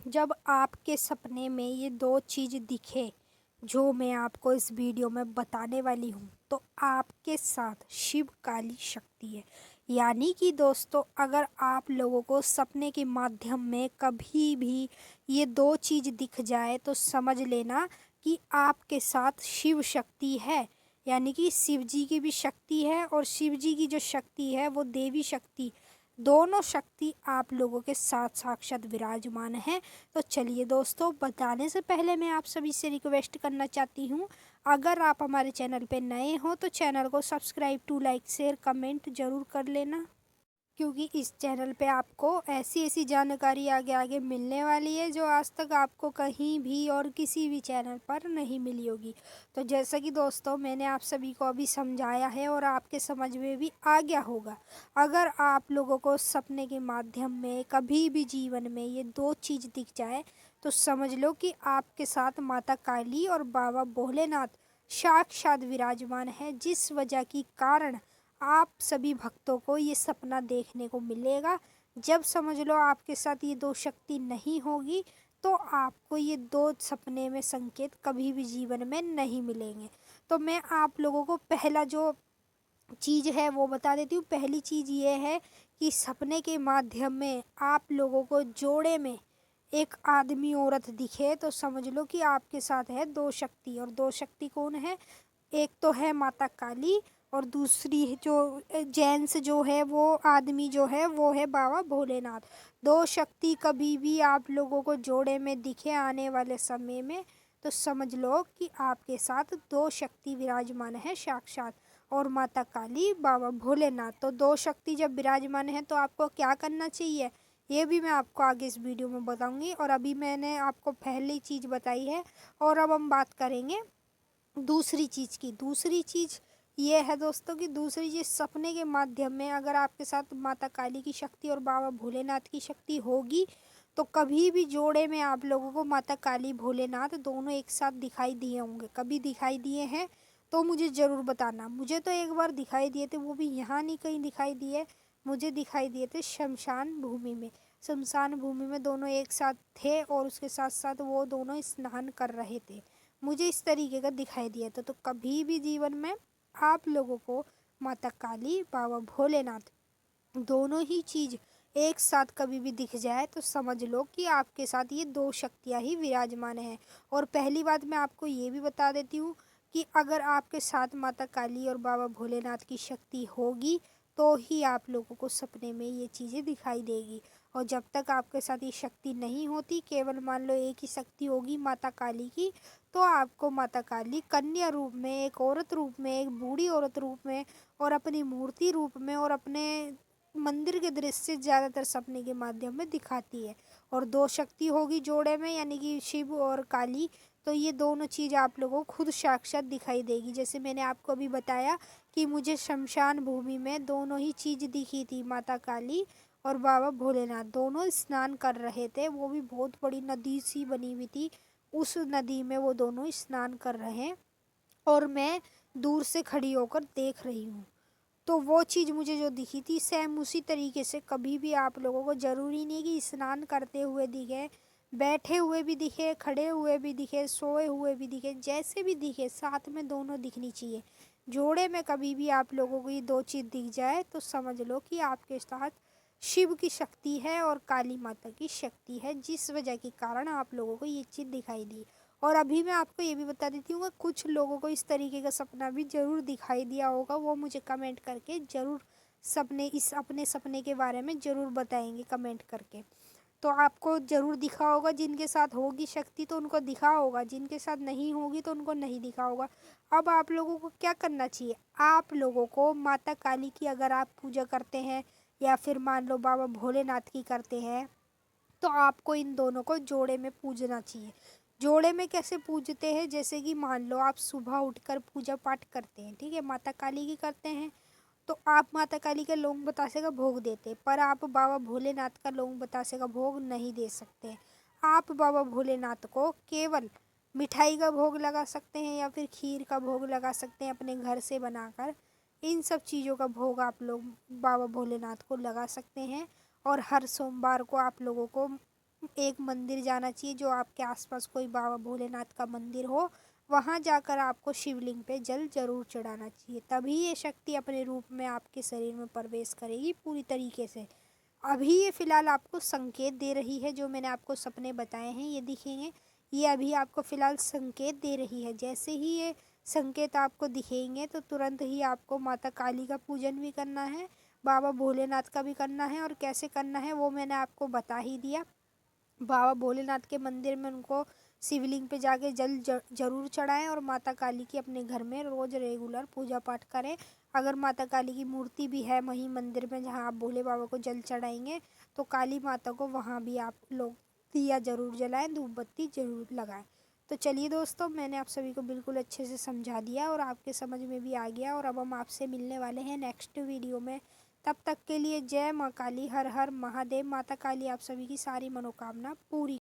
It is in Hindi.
जब आपके सपने में ये दो चीज़ दिखे जो मैं आपको इस वीडियो में बताने वाली हूँ तो आपके साथ शिव काली शक्ति है। यानी कि दोस्तों, अगर आप लोगों को सपने के माध्यम में कभी भी ये दो चीज़ दिख जाए तो समझ लेना कि आपके साथ शिव शक्ति है। यानी कि शिव जी की भी शक्ति है और शिव जी की जो शक्ति है वो देवी शक्ति, दोनों शक्ति आप लोगों के साथ साक्षात विराजमान है। तो चलिए दोस्तों, बताने से पहले मैं आप सभी से रिक्वेस्ट करना चाहती हूँ, अगर आप हमारे चैनल पे नए हो तो चैनल को subscribe to like share comment ज़रूर कर लेना, क्योंकि इस चैनल पे आपको ऐसी ऐसी जानकारी आगे आगे मिलने वाली है जो आज तक आपको कहीं भी और किसी भी चैनल पर नहीं मिली होगी। तो जैसा कि दोस्तों मैंने आप सभी को अभी समझाया है और आपके समझ में भी आ गया होगा, अगर आप लोगों को सपने के माध्यम में कभी भी जीवन में ये दो चीज़ दिख जाए तो समझ लो कि आपके साथ माता काली और बाबा भोलेनाथ साक्षात विराजमान है, जिस वजह की कारण आप सभी भक्तों को ये सपना देखने को मिलेगा। जब समझ लो आपके साथ ये दो शक्ति नहीं होगी तो आपको ये दो सपने में संकेत कभी भी जीवन में नहीं मिलेंगे। तो मैं आप लोगों को पहला जो चीज़ है वो बता देती हूँ। पहली चीज़ ये है कि सपने के माध्यम में आप लोगों को जोड़े में एक आदमी औरत दिखे तो समझ लो कि आपके साथ है दो शक्ति। और दो शक्ति कौन है? एक तो है माता काली और दूसरी जो जेंट्स जो है वो आदमी जो है वो है बाबा भोलेनाथ। दो शक्ति कभी भी आप लोगों को जोड़े में दिखे आने वाले समय में तो समझ लो कि आपके साथ दो शक्ति विराजमान है साक्षात, और माता काली बाबा भोलेनाथ। तो दो शक्ति जब विराजमान है तो आपको क्या करना चाहिए ये भी मैं आपको आगे इस वीडियो में बताऊंगी। और अभी मैंने आपको पहली चीज़ बताई है और अब हम बात करेंगे दूसरी चीज़ की। दूसरी चीज़ ये है दोस्तों कि दूसरी चीज़ सपने के माध्यम में अगर आपके साथ माता काली की शक्ति और बाबा भोलेनाथ की शक्ति होगी तो कभी भी जोड़े में आप लोगों को माता काली भोलेनाथ दोनों एक साथ दिखाई दिए होंगे। कभी दिखाई दिए हैं तो मुझे ज़रूर बताना। मुझे तो एक बार दिखाई दिए थे, वो भी यहाँ नहीं कहीं दिखाई दिए, मुझे दिखाई दिए थे शमशान भूमि में। शमशान भूमि में दोनों एक साथ थे और उसके साथ साथ वो दोनों स्नान कर रहे थे। मुझे इस तरीके का दिखाई दिया था। तो कभी भी जीवन में आप लोगों को माता काली बाबा भोलेनाथ दोनों ही चीज़ एक साथ कभी भी दिख जाए तो समझ लो कि आपके साथ ये दो शक्तियाँ ही विराजमान हैं। और पहली बात मैं आपको ये भी बता देती हूँ कि अगर आपके साथ माता काली और बाबा भोलेनाथ की शक्ति होगी तो ही आप लोगों को सपने में ये चीज़ें दिखाई देगी। और जब तक आपके साथ ये शक्ति नहीं होती, केवल मान लो एक ही शक्ति होगी माता काली की, तो आपको माता काली कन्या रूप में, एक औरत रूप में, एक बूढ़ी औरत रूप में और अपनी मूर्ति रूप में और अपने मंदिर के दृश्य ज़्यादातर सपने के माध्यम में दिखाती है। और दो शक्ति होगी जोड़े में यानी कि शिव और काली, तो ये दोनों चीज़ आप लोगों को खुद साक्षात दिखाई देगी। जैसे मैंने आपको अभी बताया कि मुझे शमशान भूमि में दोनों ही चीज़ दिखी थी, माता काली और बाबा भोलेनाथ दोनों स्नान कर रहे थे। वो भी बहुत बड़ी नदी सी बनी हुई थी, उस नदी में वो दोनों स्नान कर रहे हैं और मैं दूर से खड़ी होकर देख रही हूँ। तो वो चीज़ मुझे जो दिखी थी सेम उसी तरीके से कभी भी आप लोगों को, ज़रूरी नहीं कि स्नान करते हुए दिखे, बैठे हुए भी दिखे, खड़े हुए भी दिखे, सोए हुए भी दिखे, जैसे भी दिखे साथ में दोनों दिखनी चाहिए। जोड़े में कभी भी आप लोगों को ये दो चीज़ दिख जाए तो समझ लो कि आपके साथ शिव की शक्ति है और काली माता की शक्ति है, जिस वजह के कारण आप लोगों को ये चीज़ दिखाई दी। और अभी मैं आपको ये भी बता देती हूँ कि कुछ लोगों को इस तरीके का सपना भी ज़रूर दिखाई दिया होगा, वो मुझे कमेंट करके ज़रूर अपने सपने के बारे में ज़रूर बताएंगे कमेंट करके। तो आपको ज़रूर दिखा होगा, जिनके साथ होगी शक्ति तो उनको दिखा होगा, जिनके साथ नहीं होगी तो उनको नहीं दिखा होगा। अब आप लोगों को क्या करना चाहिए? आप लोगों को माता काली की अगर आप पूजा करते हैं या फिर मान लो बाबा भोलेनाथ की करते हैं तो आपको इन दोनों को जोड़े में पूजना चाहिए। जोड़े में कैसे पूजते हैं? जैसे कि मान लो आप सुबह उठकर पूजा पाठ करते हैं, ठीक है, माता काली की करते हैं, तो आप माता काली का लौंग बतासे का भोग देते, पर आप बाबा भोलेनाथ का लौंग बतासे का भोग नहीं दे सकते। आप बाबा भोलेनाथ को केवल मिठाई का भोग लगा सकते हैं या फिर खीर का भोग लगा सकते हैं अपने घर से बनाकर। इन सब चीज़ों का भोग आप लोग बाबा भोलेनाथ को लगा सकते हैं। और हर सोमवार को आप लोगों को एक मंदिर जाना चाहिए, जो आपके आसपास कोई बाबा भोलेनाथ का मंदिर हो, वहाँ जाकर आपको शिवलिंग पे जल ज़रूर चढ़ाना चाहिए। तभी ये शक्ति अपने रूप में आपके शरीर में प्रवेश करेगी पूरी तरीके से। अभी ये फ़िलहाल आपको संकेत दे रही है, जो मैंने आपको सपने बताए हैं ये दिखेंगे, ये अभी आपको फ़िलहाल संकेत दे रही है। जैसे ही ये संकेत आपको दिखेंगे तो तुरंत ही आपको माता काली का पूजन भी करना है, बाबा भोलेनाथ का भी करना है, और कैसे करना है वो मैंने आपको बता ही दिया। बाबा भोलेनाथ के मंदिर में उनको शिवलिंग पे जाके जल ज़रूर चढ़ाएं, और माता काली की अपने घर में रोज़ रेगुलर पूजा पाठ करें। अगर माता काली की मूर्ति भी है वहीं मंदिर में जहाँ आप भोले बाबा को जल चढ़ाएंगे, तो काली माता को वहाँ भी आप लोग दिया ज़रूर जलाएं, धूप बत्ती ज़रूर लगाएं। तो चलिए दोस्तों, मैंने आप सभी को बिल्कुल अच्छे से समझा दिया और आपके समझ में भी आ गया, और अब हम आपसे मिलने वाले हैं नेक्स्ट वीडियो में। तब तक के लिए जय माँ काली, हर हर महादेव। माता काली आप सभी की सारी मनोकामना पूरी